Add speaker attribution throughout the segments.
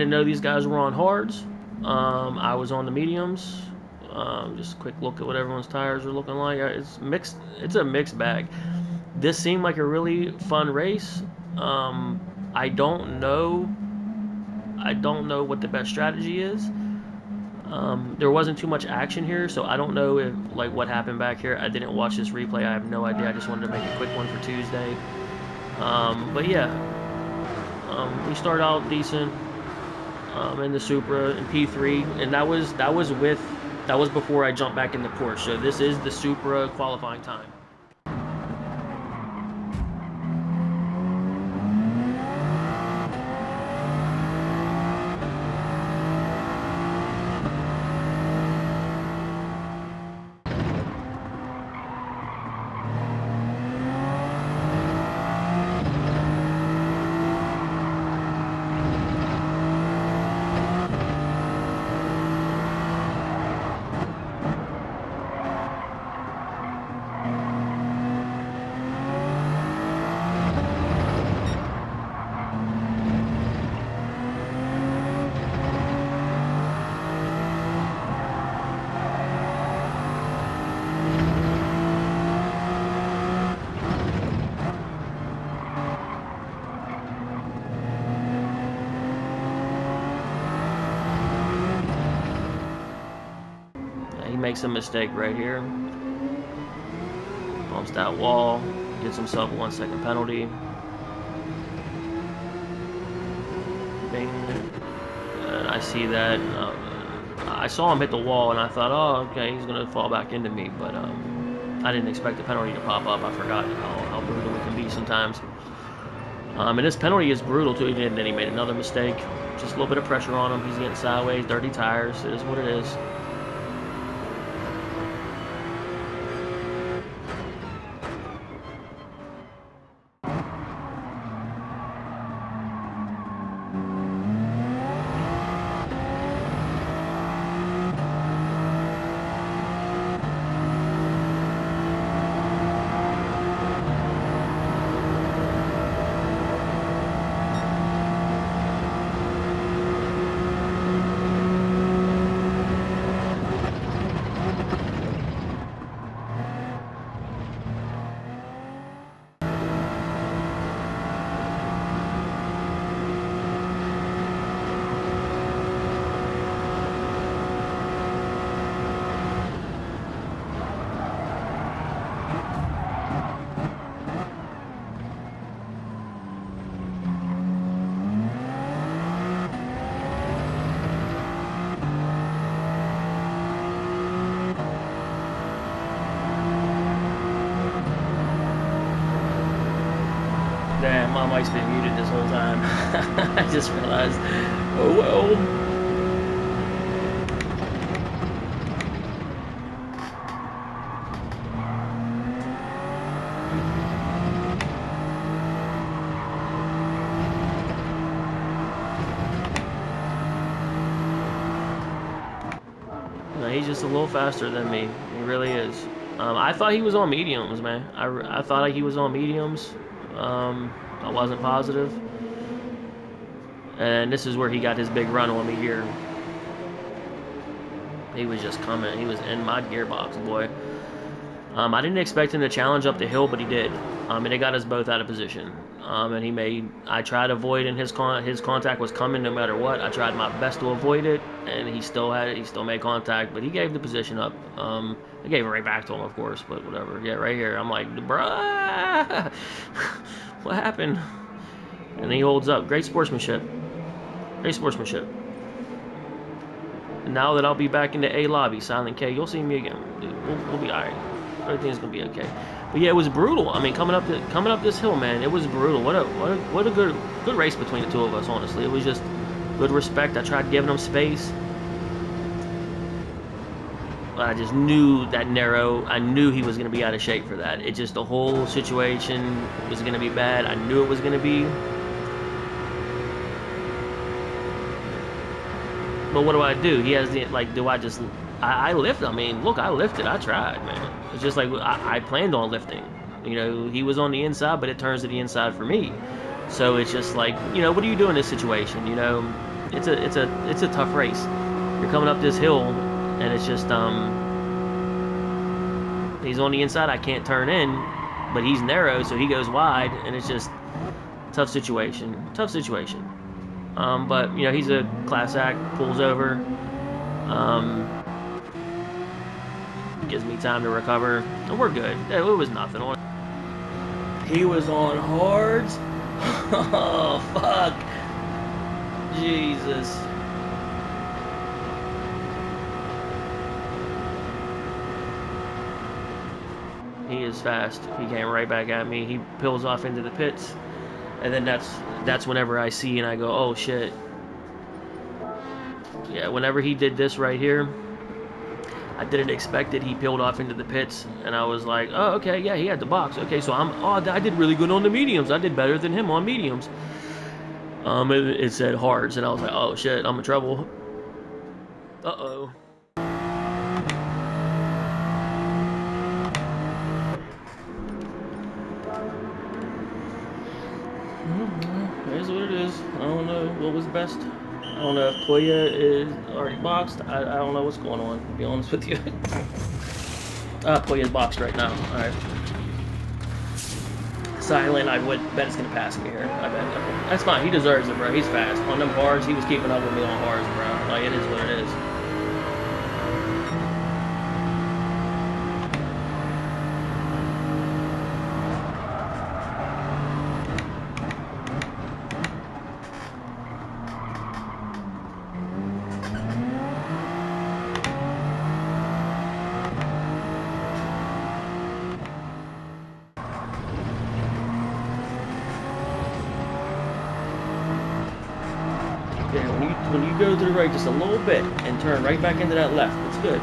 Speaker 1: Didn't know these guys were on hards. I was on the mediums. Just a quick look at what everyone's tires are looking like. It's mixed. It's a mixed bag. This seemed like a really fun race. I don't know. I don't know what the best strategy is. There wasn't too much action here, so I don't know if like what happened back here. I didn't watch this replay. I have no idea. I just wanted to make a quick one for Tuesday. But yeah, we started out decent in the Supra in P3, and that was before I jumped back in the Porsche. So this is the Supra qualifying time. He makes a mistake right here. Bumps that wall. Gets himself a 1 second penalty. Bing. And I see that. I saw him hit the wall, and I thought, oh, okay, he's going to fall back into me. But I didn't expect the penalty to pop up. I forgot how brutal it can be sometimes. And this penalty is brutal, too. And then he made another mistake. Just a little bit of pressure on him. He's getting sideways, dirty tires. It is what it is. Damn, my mic's been muted this whole time. I just realized. Oh well. No, he's just a little faster than me. He really is. I thought he was on mediums, man. I thought he was on mediums. I wasn't positive. And this is where he got his big run on me here. He was just coming. He was in my gearbox, boy. I didn't expect him to challenge up the hill, but he did. And it got us both out of position. And he made. I tried avoiding his contact was coming no matter what. I tried my best to avoid it, and he still had it. He still made contact, but he gave the position up. I gave it right back to him, of course, but whatever. Yeah, right here. I'm like, bruh, what happened? And he holds up. Great sportsmanship. Great sportsmanship. And now that I'll be back in the A lobby, Silent K, you'll see me again. Dude, we'll be alright. Everything's gonna be okay. But yeah, it was brutal. I mean, coming up this hill, man, it was brutal. What a good race between the two of us. Honestly, it was just good respect. I tried giving him space. I just knew that narrow. I knew he was gonna be out of shape for that. It just the whole situation was gonna be bad. I knew it was gonna be. But what do I do? He has the, like, do I just, I lift? I mean, look, I lifted. I tried, man. It's just like, I planned on lifting. You know, he was on the inside, but it turns to the inside for me. So it's just like, you know, what do you do in this situation? You know, it's a tough race. You're coming up this hill, and it's just he's on the inside. I can't turn in, but he's narrow, so he goes wide, and it's just tough situation. Tough situation. But you know, he's a class act. Pulls over. Um, Gives me time to recover, and we're good. It was nothing. He was on hards. Oh fuck! Jesus. He is fast. He came right back at me. He peels off into the pits, and then that's whenever I see and I go, oh shit. Yeah, whenever he did this right here, I didn't expect it. He peeled off into the pits, and I was like, oh, okay, yeah, he had the box. Okay, so I did really good on the mediums. I did better than him on mediums. It said hards, and I was like, oh shit, I'm in trouble. Uh-oh. Here's what it is. I don't know what was best. I don't know if Koya is already boxed. I don't know what's going on, to be honest with you. Koya's boxed right now. Alright. Silent, I would bet it's gonna pass me here. I bet. That's fine. He deserves it, bro. He's fast. On them bars, he was keeping up with me on bars, bro. Like, it is what it is. Yeah, when you go to the right just a little bit and turn right back into that left, it's good.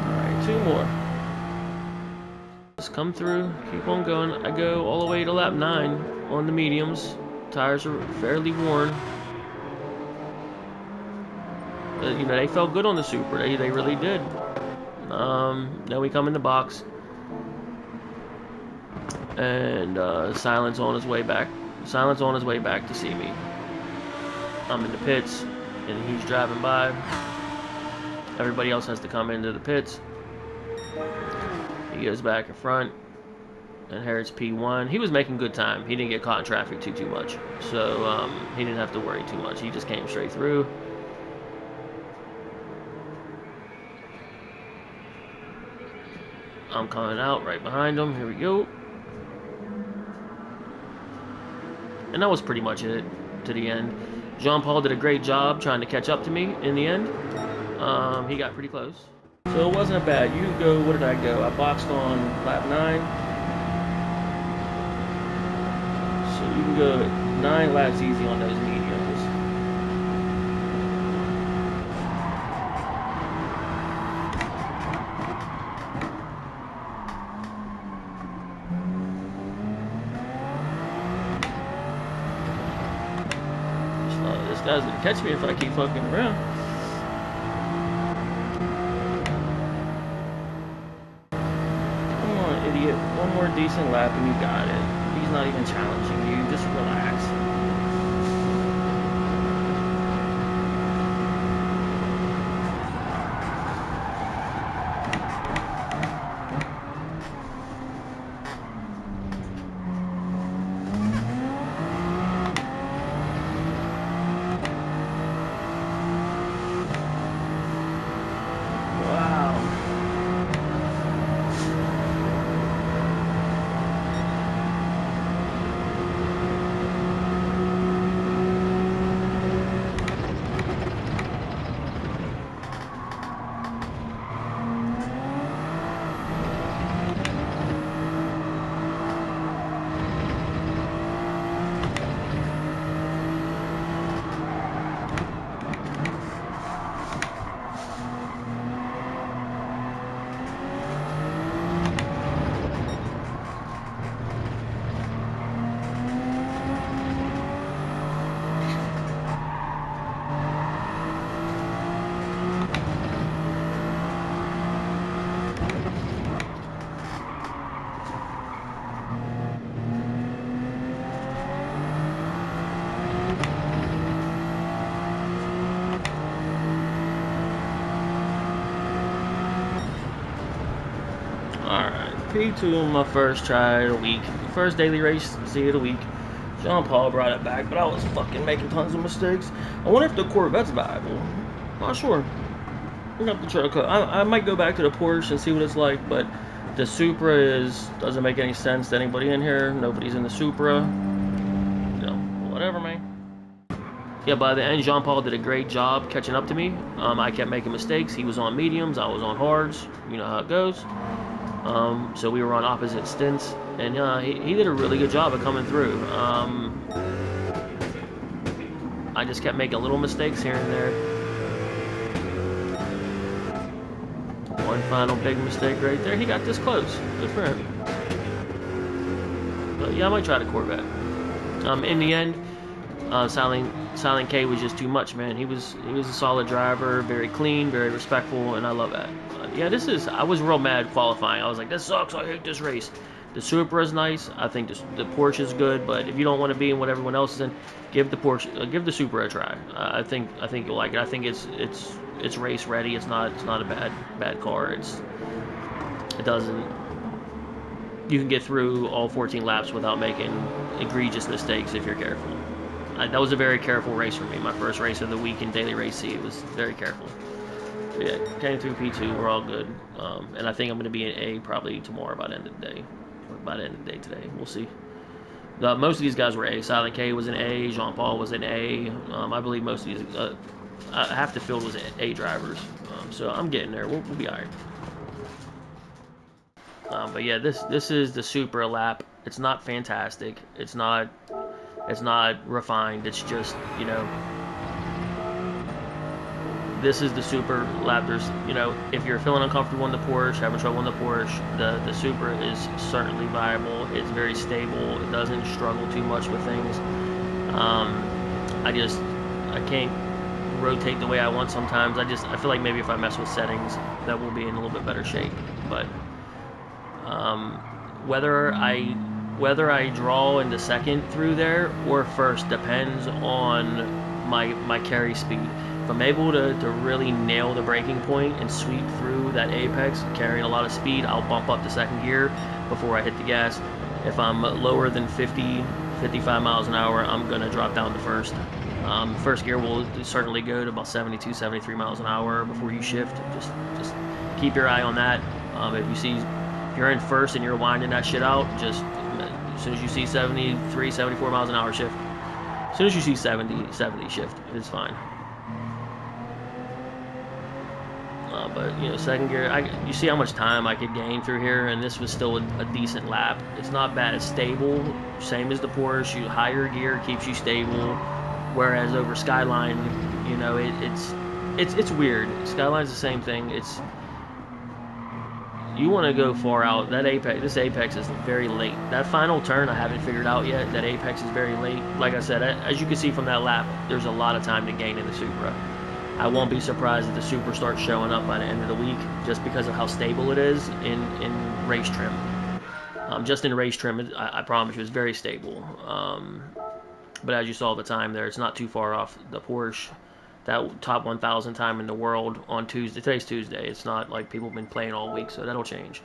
Speaker 1: Alright, 2 more. Just come through, keep on going. I go all the way to lap 9 on the mediums. Tires are fairly worn. You know, they felt good on the Supra. They really did. Then we come in the box. And Silent's on his way back. Silent's on his way back to see me. I'm in the pits, and he's driving by. Everybody else has to come into the pits. He goes back in front, and Harrod's P1. He was making good time. He didn't get caught in traffic too much, so he didn't have to worry too much. He just came straight through. I'm coming out right behind him. Here we go. And that was pretty much it to the end. Jean-Paul did a great job trying to catch up to me in the end. He got pretty close. So it wasn't bad. You go, what did I go? I boxed on lap 9. So you can go 9 laps easy on those mediums. This guy's gonna catch me if I keep fucking around. Come on, idiot. One more decent lap and you got it. He's not even challenging you. Just relax. Alright, P2, my first try of the week. First daily race, see of the week. Jean Paul brought it back, but I was fucking making tons of mistakes. I wonder if the Corvette's viable. Not sure. I'm gonna have to try to I might go back to the Porsche and see what it's like, but the Supra doesn't make any sense to anybody in here. Nobody's in the Supra. No, whatever, man. Yeah, by the end, Jean Paul did a great job catching up to me. I kept making mistakes. He was on mediums, I was on hards. You know how it goes. So we were on opposite stints, and he did a really good job of coming through. I just kept making little mistakes here and there. One final big mistake right there. He got this close. Good for him. But yeah, I might try the Corvette. In the end, Silent K was just too much, man. He was a solid driver, very clean, very respectful, and I love that. Yeah, I was real mad qualifying. I was like, this sucks. I hate this race. The Supra is nice. I think the Porsche is good, but if you don't want to be in what everyone else is in, give the Supra a try. I think you'll like it. I think it's race ready. It's not a bad car. It doesn't. You can get through all 14 laps without making egregious mistakes if you're careful. That was a very careful race for me. My first race of the week in Daily Race C. It was very careful. But yeah, came through P2. We're all good. And I think I'm going to be in A probably tomorrow by the end of the day. Or by the end of the day today. We'll see. Most of these guys were A. Silent K was an A. Jean Paul was an A. I believe most of these... half the field was A drivers. So I'm getting there. We'll be alright. But yeah, this is the Supra lap. It's not fantastic. It's not refined. It's just, you know, this is the Supra lap. There's, you know, if you're feeling uncomfortable in the Porsche, having trouble in the Porsche, the Supra is certainly viable. It's very stable. It doesn't struggle too much with things. I can't rotate the way I want sometimes. I feel like maybe if I mess with settings, that will be in a little bit better shape. But whether I draw into second through there or first depends on my carry speed. If I'm able to really nail the braking point and sweep through that apex, carrying a lot of speed, I'll bump up to second gear before I hit the gas. If I'm lower than 50, 55 miles an hour, I'm going to drop down to first. First gear will certainly go to about 72, 73 miles an hour before you shift. Just keep your eye on that. If you're in first and you're winding that shit out, just as soon as you see 73, 74 miles an hour shift, as soon as you see 70 shift, it's fine. But you know, second gear, you see how much time I could gain through here, and this was still a decent lap. It's not bad. It's stable, same as the Porsche. Higher gear keeps you stable, whereas over Skyline, you know, it's weird. Skyline's the same thing. You want to go far out. This apex is very late. That final turn I haven't figured out yet. That apex is very late. Like I said, as you can see from that lap, there's a lot of time to gain in the Supra. I won't be surprised if the Supra starts showing up by the end of the week, just because of how stable it is in race trim. Just in race trim, I promise you, it's very stable. But as you saw the time there, it's not too far off the Porsche. That top 1,000 time in the world on Tuesday. Today's Tuesday. It's not like people have been playing all week, so that'll change.